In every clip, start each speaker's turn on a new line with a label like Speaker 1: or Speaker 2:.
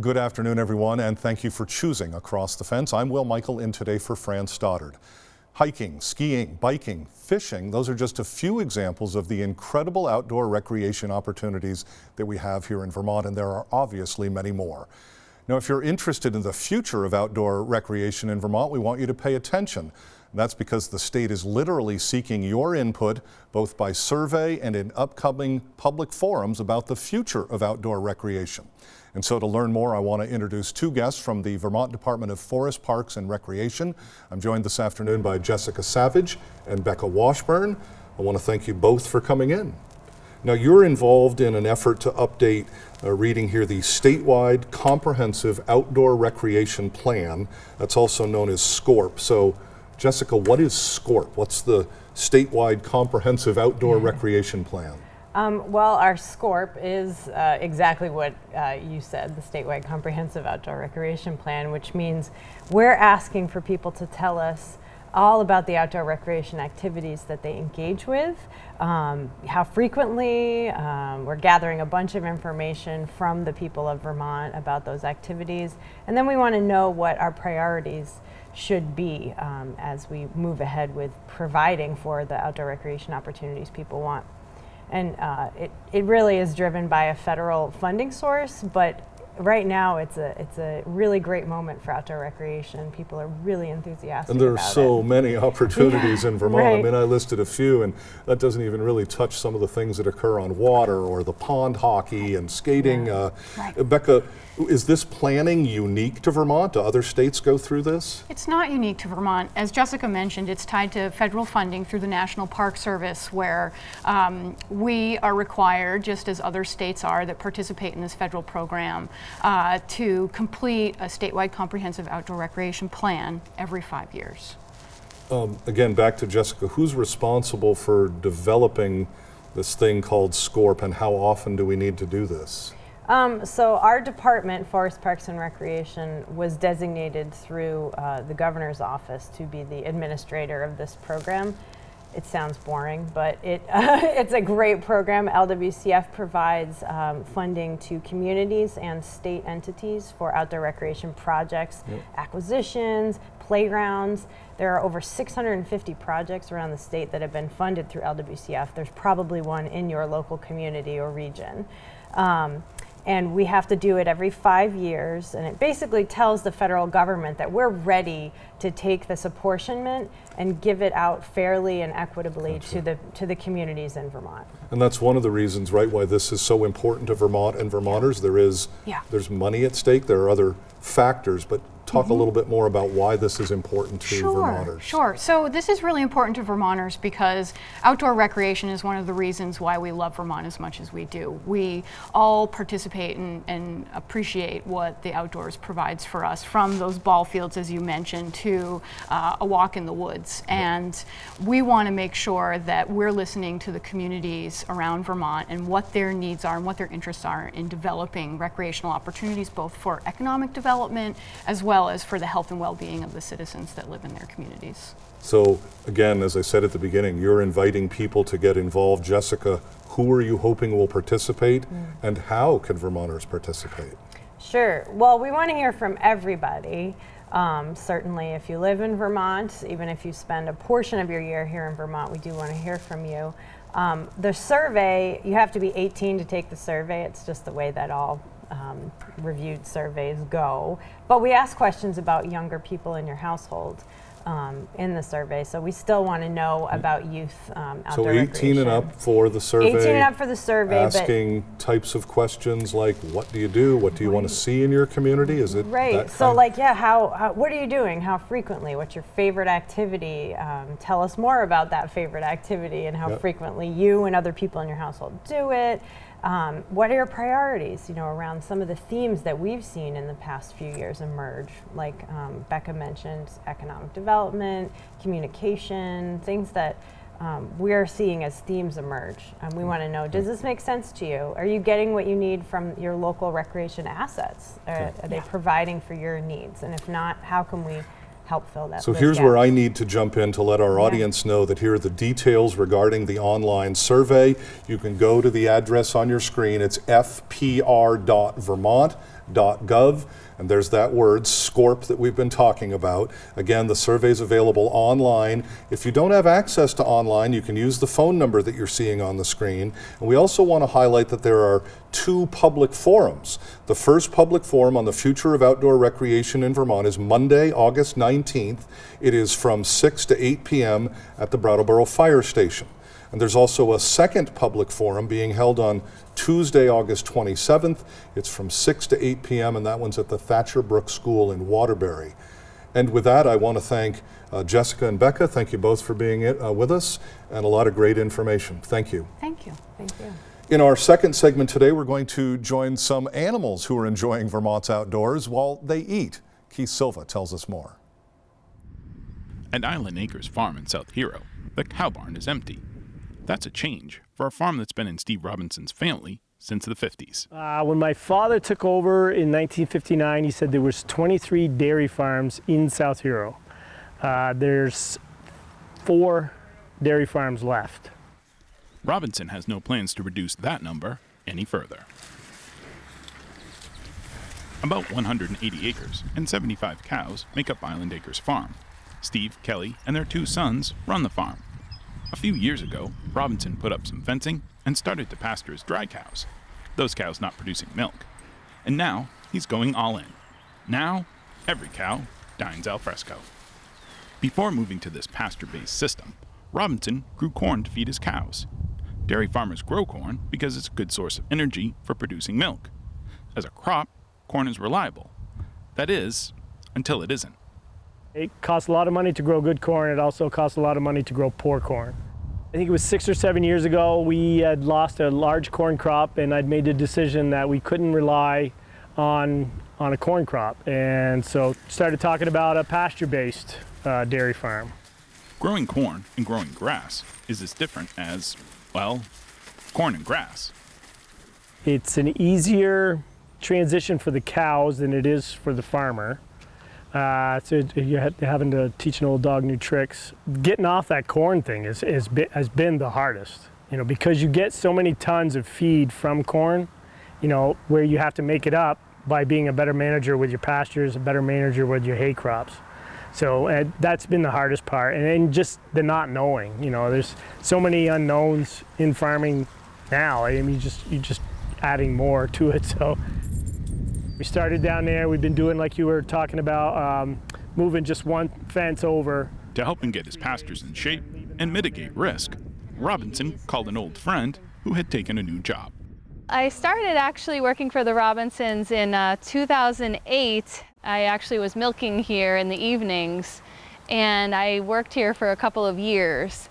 Speaker 1: Good afternoon, everyone, and thank you for choosing Across the Fence. I'm Will Michael, in today for Fran Stoddard. Hiking, skiing, biking, fishing, those are just a few examples of the incredible outdoor recreation opportunities that we have here in Vermont, and there are obviously many more. Now, if you're interested in the future of outdoor recreation in Vermont, we want you to pay attention. That's because the state is literally seeking your input, both by survey and in upcoming public forums about the future of outdoor recreation. And so to learn more, I want to introduce two guests from the Vermont Department of Forest, Parks and Recreation. I'm joined this afternoon by Jessica Savage and Becca Washburn. I want to thank you both for coming in. Now, you're involved in an effort to update, reading here, the statewide comprehensive outdoor recreation plan. That's also known as SCORP. So, Jessica, what is SCORP? What's the statewide comprehensive outdoor recreation plan?
Speaker 2: Well, our SCORP is exactly what you said, the statewide comprehensive outdoor recreation plan, which means we're asking for people to tell us all about the outdoor recreation activities that they engage with, how frequently. We're gathering a bunch of information from the people of Vermont about those activities, and then we want to know what our priorities should be as we move ahead with providing for the outdoor recreation opportunities people want. And it really is driven by a federal funding source, but right now it's a really great moment for outdoor recreation. People are really enthusiastic about it.
Speaker 1: And there are so many opportunities in Vermont.
Speaker 2: Right.
Speaker 1: I mean, I listed a few, and that doesn't even really touch some of the things that occur on water or the pond hockey and skating.
Speaker 2: Right.
Speaker 1: Becca, is this planning unique to Vermont? Do other states go through this?
Speaker 3: It's not unique to Vermont. As Jessica mentioned, it's tied to federal funding through the National Park Service, where we are required, just as other states are that participate in this federal program, to complete a statewide comprehensive outdoor recreation plan every 5 years.
Speaker 1: Again, back to Jessica, who's responsible for developing this thing called SCORP, and how often do we need to do this?
Speaker 2: So our department, Forest, Parks and Recreation, was designated through the governor's office to be the administrator of this program. It sounds boring, but it's a great program. LWCF provides funding to communities and state entities for outdoor recreation projects, acquisitions, playgrounds. There are over 650 projects around the state that have been funded through LWCF. There's probably one in your local community or region. And we have to do it every 5 years, and it basically tells the federal government that we're ready to take this apportionment and give it out fairly and equitably to the communities in Vermont.
Speaker 1: And that's one of the reasons, right, why this is so important to Vermont and Vermonters. There's money at stake. There are other factors, but talk a little bit more about why this is important to Vermonters.
Speaker 3: Sure. So this is really important to Vermonters because outdoor recreation is one of the reasons why we love Vermont as much as we do. We all participate and appreciate what the outdoors provides for us, from those ball fields, as you mentioned, to a walk in the woods. And we want to make sure that we're listening to the communities around Vermont and what their needs are and what their interests are in developing recreational opportunities, both for economic development as well as for the health and well-being of the citizens that live in their communities.
Speaker 1: So again, as I said at the beginning, you're inviting people to get involved. Jessica, who are you hoping will participate, and how can Vermonters participate?
Speaker 2: Sure. Well, we want to hear from everybody. Certainly, if you live in Vermont, even if you spend a portion of your year here in Vermont, we do want to hear from you. The survey, you have to be 18 to take the survey. It's just the way that all reviewed surveys go. But we ask questions about younger people in your household in the survey, so we still want to know about youth outdoor
Speaker 1: So 18
Speaker 2: recreation.
Speaker 1: and up for the survey.
Speaker 2: 18 and up for the survey.
Speaker 1: Asking types of questions like, what do you do? What do you want to see in your community? Is it
Speaker 2: right? So like, how what are you doing? How frequently? What's your favorite activity? Tell us more about that favorite activity and how frequently you and other people in your household do it. What are your priorities, around some of the themes that we've seen in the past few years emerge, like Becca mentioned, economic development, communication, things that we're seeing as themes emerge. We want to know, does this make sense to you? Are you getting what you need from your local recreation assets? Are they providing for your needs? And if not, how can we help fill that.
Speaker 1: So here's where I need to jump in to let our audience know that here are the details regarding the online survey. You can go to the address on your screen. It's fpr.vermont. vermont.gov, and there's that word, SCORP, that we've been talking about. Again, the survey's available online. If you don't have access to online, you can use the phone number that you're seeing on the screen. And we also want to highlight that there are 2 public forums. The first public forum on the future of outdoor recreation in Vermont is Monday, August 19th. It is from 6 to 8 p.m. at the Brattleboro Fire Station. And there's also a second public forum being held on Tuesday, August 27th. It's from 6 to 8 p.m. and that one's at the Thatcher Brook School in Waterbury. And with that, I want to thank Jessica and Becca. Thank you both for being with us, and a lot of great information. Thank you.
Speaker 3: Thank you.
Speaker 2: Thank you.
Speaker 1: In our second segment today, we're going to join some animals who are enjoying Vermont's outdoors while they eat. Keith Silva tells us more.
Speaker 4: At Island Acres Farm in South Hero, the cow barn is empty. That's a change for a farm that's been in Steve Robinson's family since the 50s.
Speaker 5: When my father took over in 1959, he said there was 23 dairy farms in South Hero. There's 4 dairy farms left.
Speaker 4: Robinson has no plans to reduce that number any further. About 180 acres and 75 cows make up Island Acres Farm. Steve, Kelly, and their 2 sons run the farm. A few years ago, Robinson put up some fencing and started to pasture his dry cows, those cows not producing milk. And now he's going all in. Now, every cow dines al fresco. Before moving to this pasture-based system, Robinson grew corn to feed his cows. Dairy farmers grow corn because it's a good source of energy for producing milk. As a crop, corn is reliable. That is, until it isn't.
Speaker 5: It costs a lot of money to grow good corn. It also costs a lot of money to grow poor corn. I think it was 6 or 7 years ago, we had lost a large corn crop, and I'd made the decision that we couldn't rely on a corn crop. And so started talking about a pasture-based dairy farm.
Speaker 4: Growing corn and growing grass is as different as, well, corn and grass.
Speaker 5: It's an easier transition for the cows than it is for the farmer. So you're having to teach an old dog new tricks. Getting off that corn thing has been the hardest, because you get so many tons of feed from corn, where you have to make it up by being a better manager with your pastures, a better manager with your hay crops. So that's been the hardest part, and just the not knowing. There's so many unknowns in farming now. I mean, you're just adding more to it. So. We started down there. We've been doing, like you were talking about, moving just one fence over.
Speaker 4: To help him get his pastures in shape and mitigate risk, Robinson called an old friend who had taken a new job.
Speaker 6: I started actually working for the Robinsons in 2008. I actually was milking here in the evenings, and I worked here for a couple of years.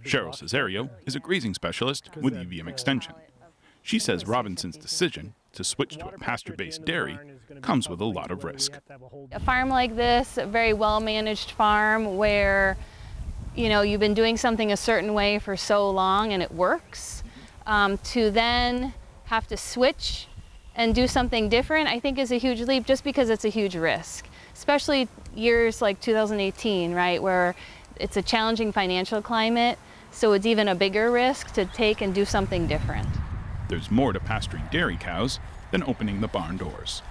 Speaker 4: Cheryl Cesario is a grazing specialist with UVM Extension. She says Robinson's decision to switch to a pasture-based dairy comes with a lot of risk.
Speaker 6: A farm like this, a very well-managed farm where, you've been doing something a certain way for so long and it works, to then have to switch and do something different, I think is a huge leap just because it's a huge risk, especially years like 2018, right, where it's a challenging financial climate, so it's even a bigger risk to take and do something different.
Speaker 4: There's more to pasturing dairy cows than opening the barn doors.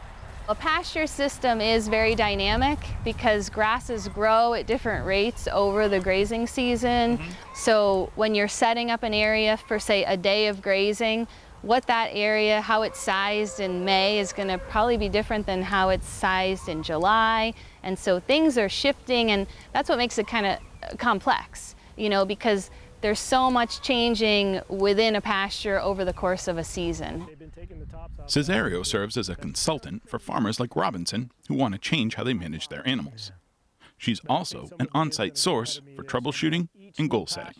Speaker 6: A pasture system is very dynamic because grasses grow at different rates over the grazing season. So when you're setting up an area for, say, a day of grazing, what that area, how it's sized in May is going to probably be different than how it's sized in July. And so things are shifting, and that's what makes it kind of complex, because there's so much changing within a pasture over the course of a season.
Speaker 4: Cesario serves as a consultant for farmers like Robinson who want to change how they manage their animals. She's also an on-site source for troubleshooting and goal setting.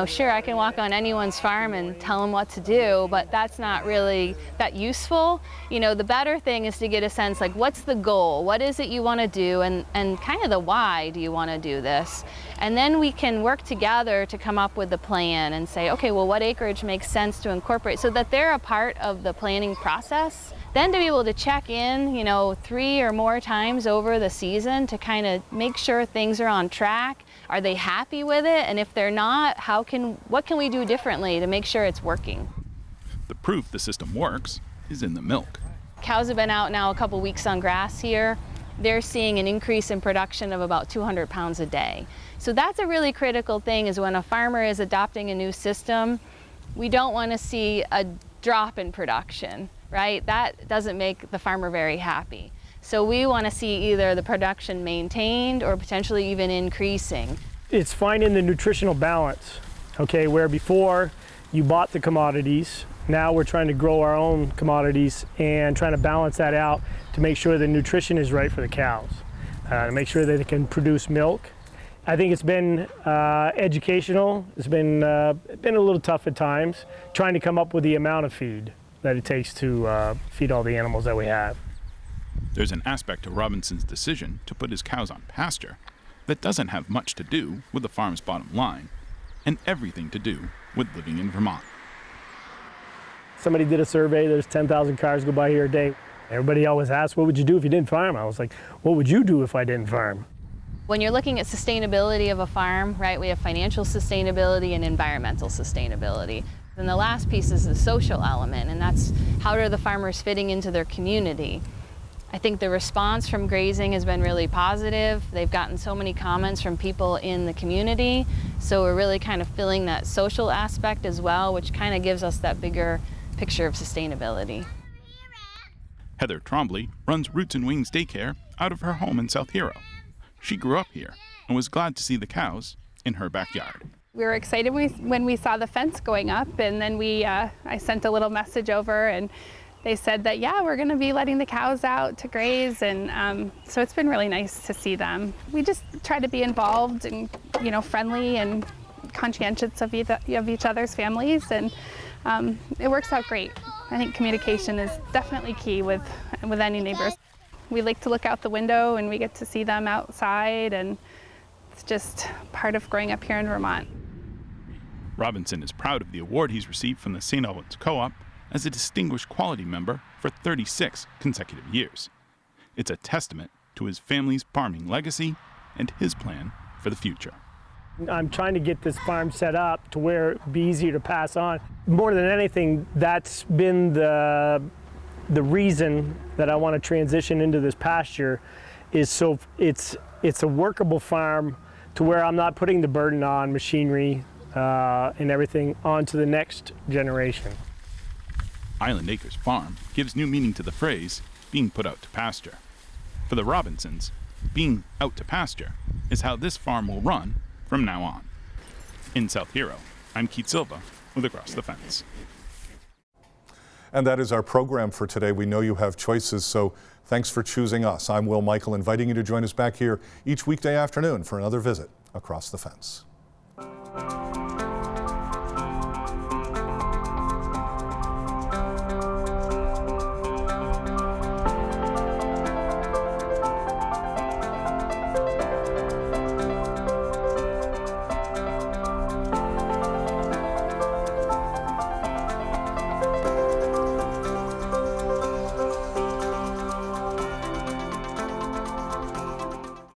Speaker 6: Sure, I can walk on anyone's farm and tell them what to do, but that's not really that useful. The better thing is to get a sense like, what's the goal? What is it you want to do? And kind of the why do you want to do this? And then we can work together to come up with the plan and say, okay, well, what acreage makes sense to incorporate so that they're a part of the planning process. Then to be able to check in, 3 or more times over the season to kind of make sure things are on track. Are they happy with it? And if they're not, what can we do differently to make sure it's working?
Speaker 4: The proof the system works is in the milk.
Speaker 6: cows have been out now a couple weeks on grass here. They're seeing an increase in production of about 200 pounds a day. So that's a really critical thing, is when a farmer is adopting a new system, we don't want to see a drop in production, right? That doesn't make the farmer very happy. So we want to see either the production maintained or potentially even increasing.
Speaker 5: It's finding the nutritional balance, okay, where before you bought the commodities, now we're trying to grow our own commodities and trying to balance that out to make sure the nutrition is right for the cows, to make sure that they can produce milk. I think it's been educational. It's been a little tough at times, trying to come up with the amount of feed that it takes to feed all the animals that we have.
Speaker 4: There's an aspect to Robinson's decision to put his cows on pasture that doesn't have much to do with the farm's bottom line, and everything to do with living in Vermont.
Speaker 5: Somebody did a survey, there's 10,000 cars go by here a day. Everybody always asks, what would you do if you didn't farm? I was like, what would you do if I didn't farm?
Speaker 6: When you're looking at sustainability of a farm, right, we have financial sustainability and environmental sustainability. And the last piece is the social element, and that's how are the farmers fitting into their community. I think the response from grazing has been really positive. They've gotten so many comments from people in the community, so we're really kind of filling that social aspect as well, which kind of gives us that bigger picture of sustainability.
Speaker 4: Heather Trombley runs Roots and Wings Daycare out of her home in South Hero. She grew up here and was glad to see the cows in her backyard.
Speaker 7: We were excited when we saw the fence going up, and then I sent a little message over, and they said that, yeah, we're going to be letting the cows out to graze, and so it's been really nice to see them. We just try to be involved and, you know, friendly and conscientious of each other's families, and it works out great. I think communication is definitely key with any neighbors. We like to look out the window and we get to see them outside, and it's just part of growing up here in Vermont.
Speaker 4: Robinson is proud of the award he's received from the St. Albans Co-op as a Distinguished Quality Member for 36 consecutive years. It's a testament to his family's farming legacy and his plan for the future.
Speaker 5: I'm trying to get this farm set up to where it would be easier to pass on. More than anything, that's been the reason that I want to transition into this pasture, is so it's a workable farm to where I'm not putting the burden on machinery and everything onto the next generation.
Speaker 4: Island Acres Farm gives new meaning to the phrase, being put out to pasture. For the Robinsons, being out to pasture is how this farm will run from now on. In South Hero, I'm Keith Silva with Across the Fence.
Speaker 1: And that is our program for today. We know you have choices, so thanks for choosing us. I'm Will Michael, inviting you to join us back here each weekday afternoon for another visit Across the Fence.